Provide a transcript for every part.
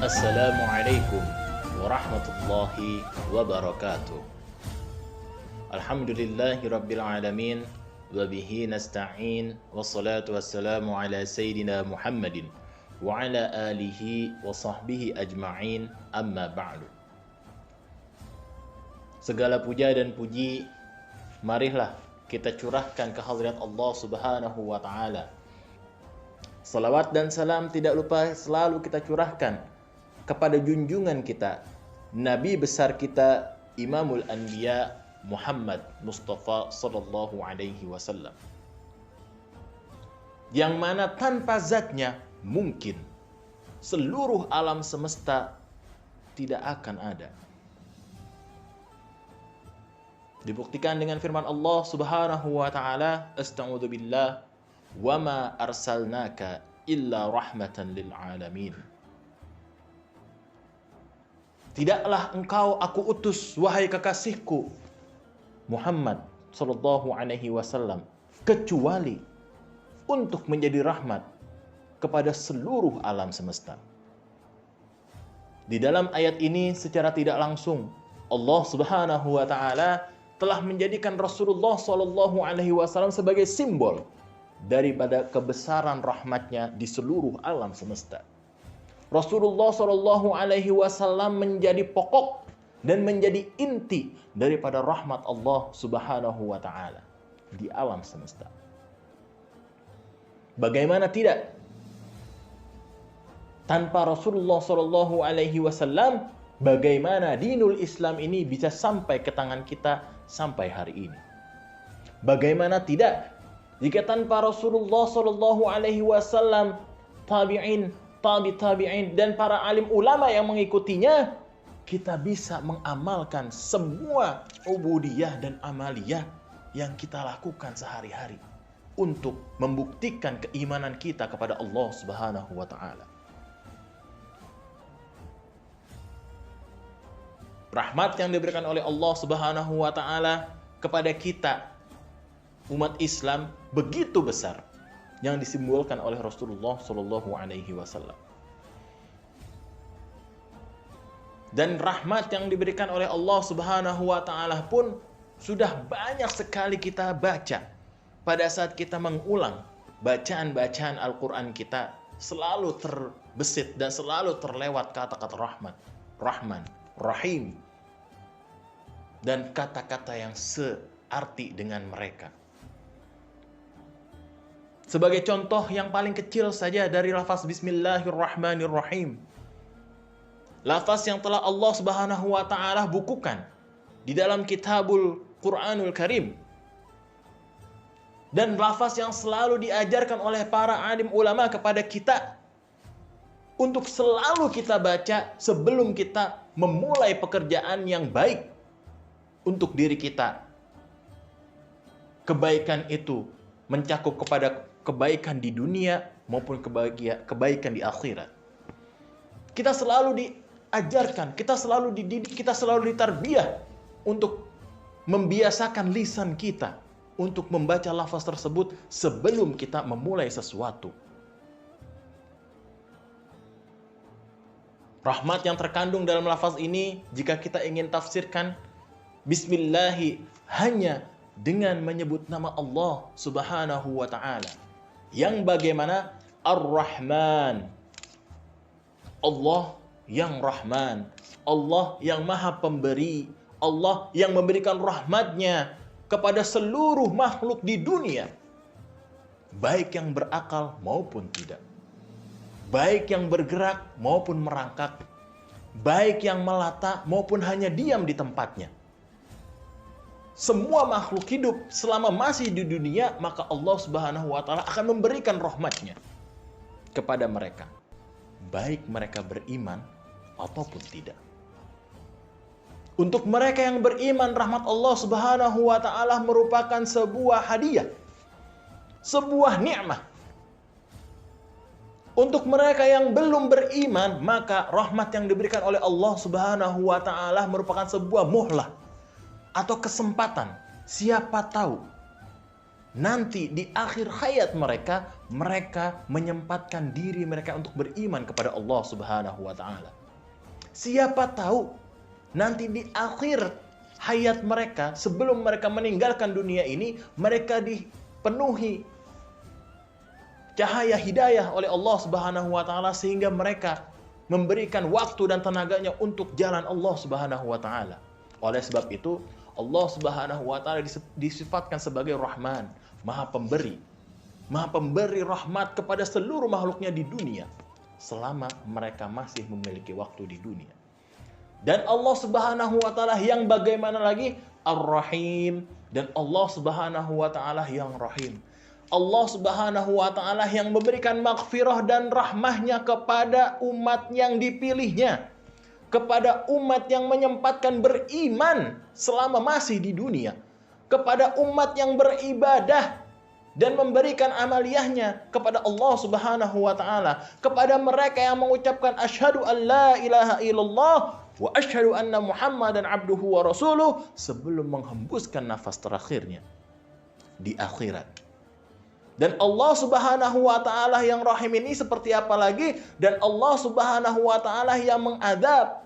Assalamualaikum warahmatullahi wabarakatuh. Alhamdulillahi rabbil alamin, wabihi nasta'in, wassalatu wassalamu ala sayyidina Muhammadin wa ala alihi wa sahbihi ajma'in, amma ba'du. Segala puja dan puji marilah kita curahkan ke hadirat Allah Subhanahu wa ta'ala. Salawat dan salam tidak lupa selalu kita curahkan kepada junjungan kita, Nabi besar kita, Imamul Anbiya Muhammad Mustafa sallallahu alaihi wasallam, yang mana tanpa zatnya mungkin seluruh alam semesta tidak akan ada. Dibuktikan dengan firman Allah Subhanahu wa ta'ala, Asta'udzu billah, wa ma arsalnaka illa rahmatan lil alamin. Tidaklah engkau aku utus, wahai kekasihku Muhammad sallallahu alaihi wasallam, kecuali untuk menjadi rahmat kepada seluruh alam semesta. Di dalam ayat ini secara tidak langsung Allah Subhanahu wa ta'ala telah menjadikan Rasulullah sallallahu alaihi wasallam sebagai simbol daripada kebesaran rahmatnya di seluruh alam semesta. Rasulullah sallallahu alaihi wasallam menjadi pokok dan menjadi inti daripada rahmat Allah Subhanahu wa ta'ala di alam semesta. Bagaimana tidak? Tanpa Rasulullah sallallahu alaihi wasallam, bagaimana dinul Islam ini bisa sampai ke tangan kita sampai hari ini? Bagaimana tidak? Jika tanpa Rasulullah sallallahu alaihi wasallam, tabi'in, tabi'in dan para alim ulama yang mengikutinya, kita bisa mengamalkan semua ubudiyah dan amaliyah yang kita lakukan sehari-hari untuk membuktikan keimanan kita kepada Allah Subhanahu wa ta'ala. Rahmat yang diberikan oleh Allah Subhanahu wa ta'ala kepada kita umat Islam begitu besar yang disimbolkan oleh Rasulullah sallallahu alaihi wasallam. Dan rahmat yang diberikan oleh Allah Subhanahu wa ta'ala pun sudah banyak sekali kita baca. Pada saat kita mengulang bacaan-bacaan Al-Quran kita, selalu terbesit dan selalu terlewat kata-kata rahmat, rahman, rahim, dan kata-kata yang searti dengan mereka. Sebagai contoh yang paling kecil saja dari lafaz Bismillahirrahmanirrahim, lafaz yang telah Allah Subhanahu wa ta'ala bukukan di dalam kitabul Quranul Karim, dan lafaz yang selalu diajarkan oleh para alim ulama kepada kita untuk selalu kita baca sebelum kita memulai pekerjaan yang baik untuk diri kita. Kebaikan itu mencakup kepada kebaikan di dunia maupun kebaikan di akhirat. Kita selalu diajarkan, kita selalu dididik, kita selalu ditarbiyah untuk membiasakan lisan kita untuk membaca lafaz tersebut sebelum kita memulai sesuatu. Rahmat yang terkandung dalam lafaz ini, jika kita ingin tafsirkan, Bismillahi hanya dengan menyebut nama Allah Subhanahu wa ta'ala, yang bagaimana Ar-Rahman, Allah yang Rahman, Allah yang Maha Pemberi, Allah yang memberikan rahmatnya kepada seluruh makhluk di dunia, baik yang berakal maupun tidak, baik yang bergerak maupun merangkak, baik yang melata maupun hanya diam di tempatnya. Semua makhluk hidup selama masih di dunia, maka Allah Subhanahu wa ta'ala akan memberikan rahmatnya kepada mereka, baik mereka beriman ataupun tidak. Untuk mereka yang beriman, rahmat Allah Subhanahu wa ta'ala merupakan sebuah hadiah, sebuah nikmat. Untuk mereka yang belum beriman, maka rahmat yang diberikan oleh Allah Subhanahu wa ta'ala merupakan sebuah muhlah atau kesempatan. Siapa tahu nanti di akhir hayat mereka menyempatkan diri mereka untuk beriman kepada Allah Subhanahu wa ta'ala. Siapa tahu nanti di akhir hayat mereka, sebelum mereka meninggalkan dunia ini, mereka dipenuhi cahaya hidayah oleh Allah Subhanahu wa taala sehingga mereka memberikan waktu dan tenaganya untuk jalan Allah Subhanahu wa taala. Oleh sebab itu, Allah Subhanahu wa taala disifatkan sebagai Rahman, Maha Pemberi. Maha Pemberi rahmat kepada seluruh makhluknya di dunia selama mereka masih memiliki waktu di dunia. Dan Allah Subhanahu wa taala yang bagaimana lagi? Ar-Rahim. Dan Allah Subhanahu wa taala yang Rahim. Allah Subhanahu wa taala yang memberikan maghfirah dan rahmahnya kepada umat yang dipilihnya, kepada umat yang menyempatkan beriman selama masih di dunia, kepada umat yang beribadah dan memberikan amaliyahnya kepada Allah Subhanahu wa taala, kepada mereka yang mengucapkan asyhadu an la ilaha illallah wa asyhadu anna Muhammadan abduhu wa rasuluh sebelum menghembuskan nafas terakhirnya di akhirat. Dan Allah Subhanahu wa taala yang Rahim ini seperti apa lagi? Dan Allah Subhanahu wa taala yang mengadab.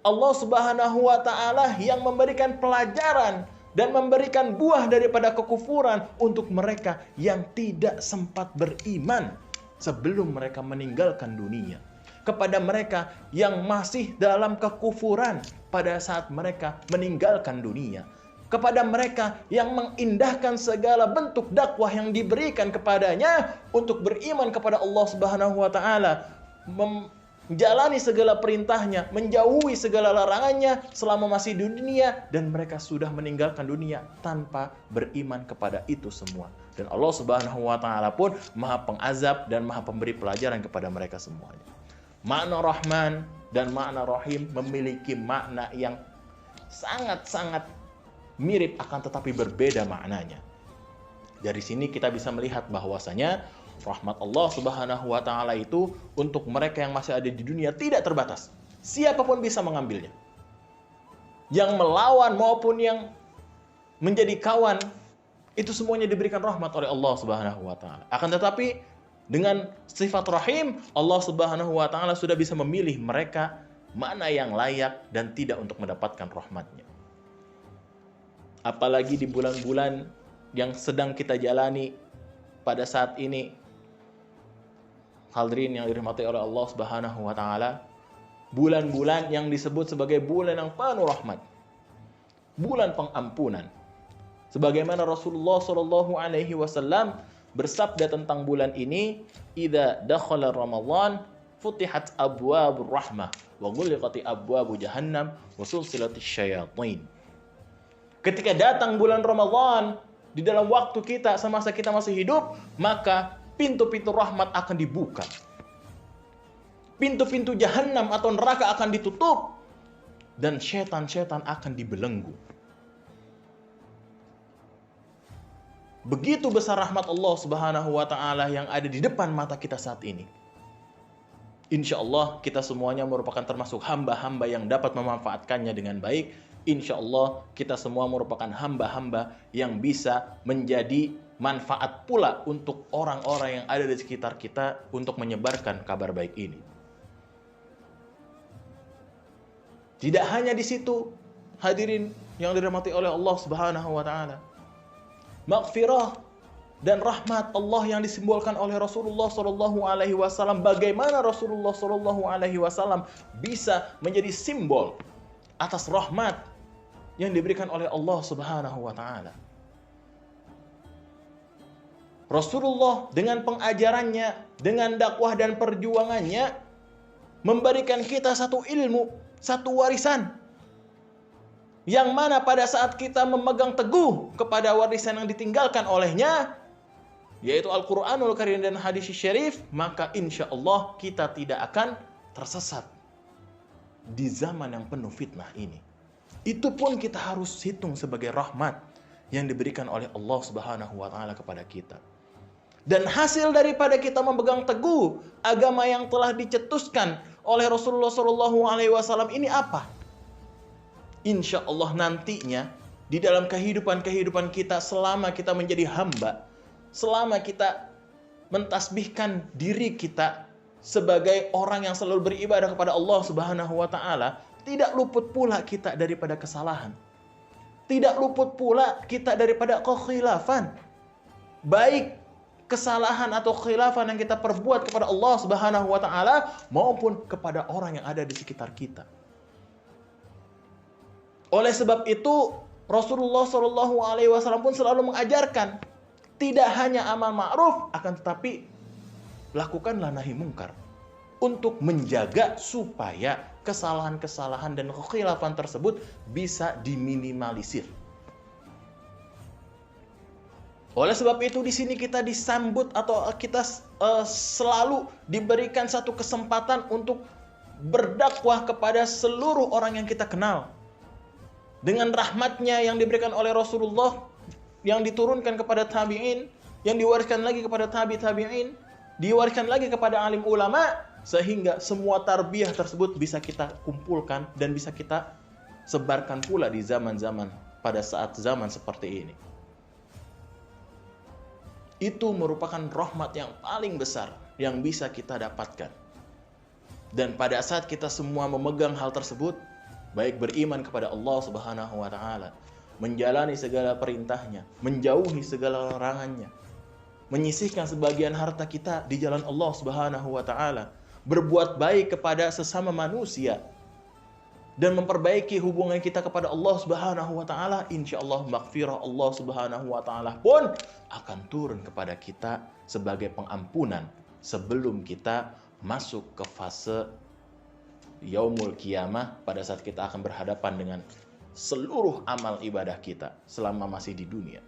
Allah Subhanahu wa taala yang memberikan pelajaran dan memberikan buah daripada kekufuran untuk mereka yang tidak sempat beriman sebelum mereka meninggalkan dunia. Kepada mereka yang masih dalam kekufuran pada saat mereka meninggalkan dunia. Kepada mereka yang mengindahkan segala bentuk dakwah yang diberikan kepadanya untuk beriman kepada Allah Subhanahu wa taala, menjalani segala perintahnya, menjauhi segala larangannya selama masih di dunia, dan mereka sudah meninggalkan dunia tanpa beriman kepada itu semua. Dan Allah Subhanahu wa taala pun Maha Pengazab dan Maha Pemberi pelajaran kepada mereka semuanya. Makna Rahman dan makna Rahim memiliki makna yang sangat-sangat mirip akan tetapi berbeda maknanya. Dari sini kita bisa melihat bahwasanya rahmat Allah Subhanahu wa taala itu untuk mereka yang masih ada di dunia tidak terbatas. Siapapun bisa mengambilnya. Yang melawan maupun yang menjadi kawan, itu semuanya diberikan rahmat oleh Allah Subhanahu wa taala. Akan tetapi dengan sifat Rahim, Allah Subhanahu wa taala sudah bisa memilih mereka mana yang layak dan tidak untuk mendapatkan rahmatnya. Apalagi di bulan-bulan yang sedang kita jalani pada saat ini, hadirin yang dirahmati oleh Allah Subhanahu wa taala, bulan-bulan yang disebut sebagai bulan yang penuh rahmat, bulan pengampunan. Sebagaimana Rasulullah sallallahu alaihi wasallam bersabda tentang bulan ini, "Idza dakhala Ramadan futihat abwabur rahmah wa ghuliqati abwabu jahannam wa sulsilatis syayatin." Ketika datang bulan Ramadan di dalam waktu kita semasa kita masih hidup, maka pintu-pintu rahmat akan dibuka. Pintu-pintu jahannam atau neraka akan ditutup dan setan-setan akan dibelenggu. Begitu besar rahmat Allah Subhanahu wa taala yang ada di depan mata kita saat ini. Insya Allah kita semuanya merupakan termasuk hamba-hamba yang dapat memanfaatkannya dengan baik. Insya Allah kita semua merupakan hamba-hamba yang bisa menjadi manfaat pula untuk orang-orang yang ada di sekitar kita untuk menyebarkan kabar baik ini. Tidak hanya di situ, hadirin yang dirahmati oleh Allah Subhanahu wa taala. Maghfirah dan rahmat Allah yang disimbolkan oleh Rasulullah sallallahu alaihi wasallam. Bagaimana Rasulullah sallallahu alaihi wasallam bisa menjadi simbol atas rahmat yang diberikan oleh Allah Subhanahu wa taala. Rasulullah dengan pengajarannya, dengan dakwah dan perjuangannya memberikan kita satu ilmu, satu warisan yang mana pada saat kita memegang teguh kepada warisan yang ditinggalkan olehnya, yaitu Al-Quranul Karim dan Hadis Syarif, maka insya Allah kita tidak akan tersesat di zaman yang penuh fitnah ini. Itu pun kita harus hitung sebagai rahmat yang diberikan oleh Allah Subhanahu wa taala kepada kita. Dan hasil daripada kita memegang teguh agama yang telah dicetuskan oleh Rasulullah SAW ini apa? Insya Allah nantinya di dalam kehidupan kita selama kita menjadi hamba, selama kita mentasbihkan diri kita sebagai orang yang selalu beribadah kepada Allah Subhanahu wa taala, tidak luput pula kita daripada kesalahan. Tidak luput pula kita daripada kekhilafan. Baik kesalahan atau khilafan yang kita perbuat kepada Allah Subhanahu wa taala maupun kepada orang yang ada di sekitar kita. Oleh sebab itu, Rasulullah Shallallahu alaihi wasallam pun selalu mengajarkan tidak hanya amal ma'ruf, akan tetapi lakukanlah nahi mungkar untuk menjaga supaya kesalahan-kesalahan dan kekhilafan tersebut bisa diminimalisir. Oleh sebab itu di sini kita disambut atau kita selalu diberikan satu kesempatan untuk berdakwah kepada seluruh orang yang kita kenal. Dengan rahmatnya yang diberikan oleh Rasulullah, yang diturunkan kepada tabi'in, yang diwariskan lagi kepada tabi'in, diwariskan lagi kepada alim ulama, sehingga semua tarbiyah tersebut bisa kita kumpulkan dan bisa kita sebarkan pula di zaman-zaman pada saat zaman seperti ini. Itu merupakan rahmat yang paling besar yang bisa kita dapatkan. Dan pada saat kita semua memegang hal tersebut, baik beriman kepada Allah Subhanahu wa taala, menjalani segala perintahnya, menjauhi segala larangannya, menyisihkan sebagian harta kita di jalan Allah Subhanahu wa taala, berbuat baik kepada sesama manusia dan memperbaiki hubungan kita kepada Allah Subhanahu wa taala, insyaallah maghfirah Allah Subhanahu wa taala pun akan turun kepada kita sebagai pengampunan sebelum kita masuk ke fase yaumul qiyamah, pada saat kita akan berhadapan dengan seluruh amal ibadah kita selama masih di dunia.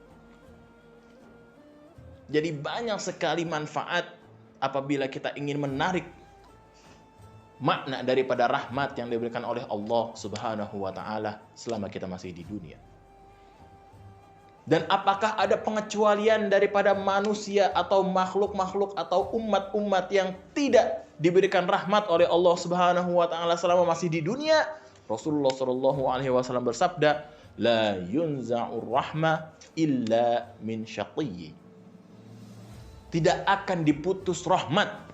Jadi banyak sekali manfaat apabila kita ingin menarik makna daripada rahmat yang diberikan oleh Allah Subhanahu wa taala selama kita masih di dunia. Dan apakah ada pengecualian daripada manusia atau makhluk-makhluk atau umat-umat yang tidak diberikan rahmat oleh Allah Subhanahu wa taala selama masih di dunia? Rasulullah sallallahu alaihi wasallam bersabda, "La yunza'ur rahmah illa min syaqiyyi." Tidak akan diputus rahmat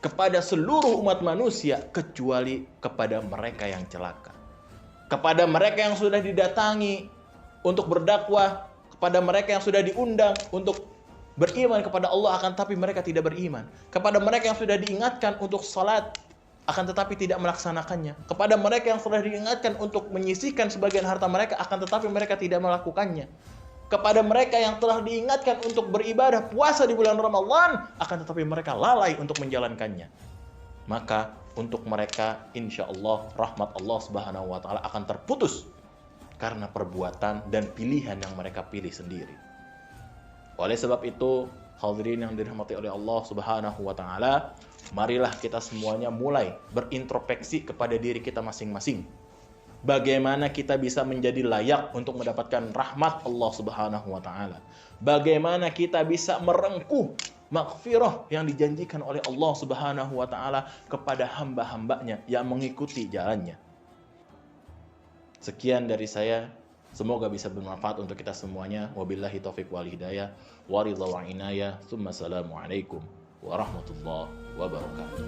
kepada seluruh umat manusia kecuali kepada mereka yang celaka. Kepada mereka yang sudah didatangi untuk berdakwah, kepada mereka yang sudah diundang untuk beriman kepada Allah akan tetapi mereka tidak beriman. Kepada mereka yang sudah diingatkan untuk salat akan tetapi tidak melaksanakannya. Kepada mereka yang sudah diingatkan untuk menyisihkan sebagian harta mereka akan tetapi mereka tidak melakukannya. Kepada mereka yang telah diingatkan untuk beribadah puasa di bulan Ramadan, akan tetapi mereka lalai untuk menjalankannya. Maka untuk mereka insya Allah rahmat Allah Subhanahu wa taala akan terputus karena perbuatan dan pilihan yang mereka pilih sendiri. Oleh sebab itu, hadirin yang dirahmati oleh Allah Subhanahu wa taala, marilah kita semuanya mulai berintrospeksi kepada diri kita masing-masing. Bagaimana kita bisa menjadi layak untuk mendapatkan rahmat Allah Subhanahu wa taala? Bagaimana kita bisa merengkuh maghfirah yang dijanjikan oleh Allah Subhanahu wa taala kepada hamba-hambanya yang mengikuti jalannya? Sekian dari saya, semoga bisa bermanfaat untuk kita semuanya. Wabillahi taufiq wal hidayah, wa ridha wa inayah. Assalamualaikum warahmatullahi wabarakatuh.